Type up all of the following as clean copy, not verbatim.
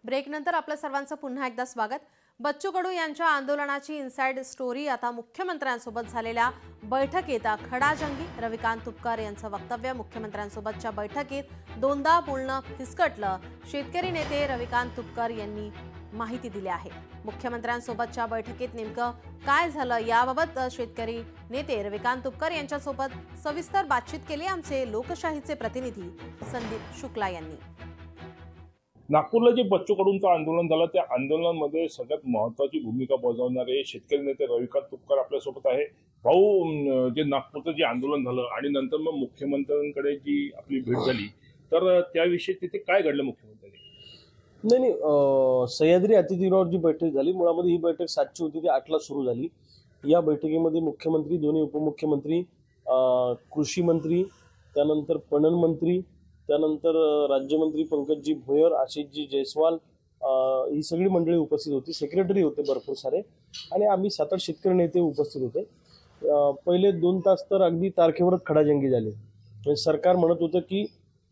ब्रेकनंतर आपल्या सर्वांचं पुन्हा एकदा स्वागत। बच्चू कडू यांच्या आंदोलनाची इनसाइड स्टोरी। आता मुख्यमंत्र्यांसोबत झालेल्या बैठकीत खडाजंगी रविकांत तुपकर यांचं वक्तव्य। मुख्यमंत्र्यांसोबतच्या बैठकीत दोनदा बोलणं फिसकटलं। शेतकरी नेते रविकांत तुपकर यांनी माहिती दिली आहे। मुख्यमंत्र्यांसोबतच्या बैठकीत नेमकं काय झालं याबाबत शेतकरी नेते रविकांत तुपकर यांच्यासोबत सविस्तर बातचीत केली आमचे लोकशाहीचे प्रतिनिधी संदीप शुक्ला यांनी। नागपूरला जे बच्चू कडूंचं आंदोलन झालं त्या आंदोलनामध्ये सगळ्यात महत्त्वाची भूमिका बजावणारे शेतकरी नेते रविकांत तुपकर आपल्यासोबत आहे। भाऊ, जे नागपूरचं जे आंदोलन झालं आणि नंतर मग मुख्यमंत्र्यांकडे जी आपली भेट झाली तर त्याविषयी तिथे काय घडलं मुख्यमंत्र्यांनी? नाही, सह्याद्री अतिथीगृहावर जी बैठक झाली, मुळामध्ये ही बैठक 7ची होती ती 8ला सुरू झाली। या बैठकीमध्ये मुख्यमंत्री, दोन्ही उपमुख्यमंत्री, कृषी मंत्री, त्यानंतर पणन मंत्री, त्यानंतर राज्यमंत्री पंकजी भोयर, आशिषजी जयस्वाल, ही सगळी मंडळी उपस्थित होती। सेक्रेटरी होते भरपूर सारे आणि आम्ही 7-8 शेतकरी नेते उपस्थित होते। पहिले 2 तास तर अगदी तारखेवरच खडाजंगी झाली। सरकार म्हणत होतं की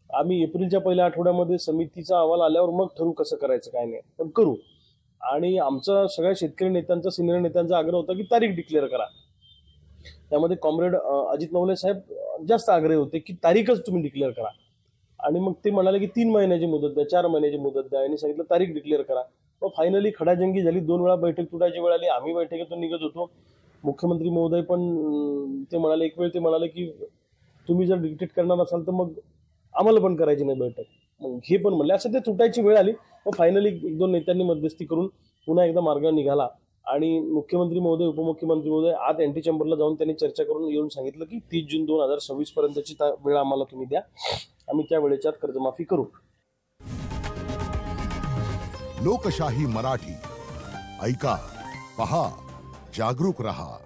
आम्ही एप्रिलच्या पहिल्या आठवड्यामध्ये समितीचा अहवाल आल्यावर मग ठरवू कसं करायचं काय नाही, पण करू। आणि आमचा सगळ्या शेतकरी नेत्यांचा, सिनियर नेत्यांचा आग्रह होता की तारीख डिक्लेअर करा। त्यामध्ये कॉम्रेड अजित नवले साहेब जास्त आग्रही होते की तारीखच तुम्ही डिक्लेअर करा। आणि मग ते म्हणाले की 3 महिन्याची मुदत द्या, 4 महिन्याची मुदत द्या, आणि सांगितलं तारीख डिक्लेअर करा। मग फायनली खडाजंगी झाली। 2 वेळा बैठक तुटायची वेळ आली। आम्ही बैठकीतून निघत होतो। मुख्यमंत्री महोदय पण ते म्हणाले, एक वेळ ते म्हणाले की तुम्ही जर डिक्टेट करणार असाल तर मग आम्हाला पण करायची नाही बैठक। मग हे पण म्हणले, असं ते तुटायची वेळ आली। मग फायनली 1-2 नेत्यांनी मध्यस्थी करून पुन्हा एकदा मार्ग निघाला आणि मुख्यमंत्री महोदय, उपमुख्यमंत्री महोदय आत एंटी चेंबरला जाऊन त्यांनी चर्चा करून येऊन सांगितलं की 30 जून 2026 पर्यंतची वेळ आम्हाला तुम्ही द्या, आम्ही त्या वेळेच्या कर्जमाफी करू। लोकशाही मराठी ऐका, पहा, जागरूक रहा।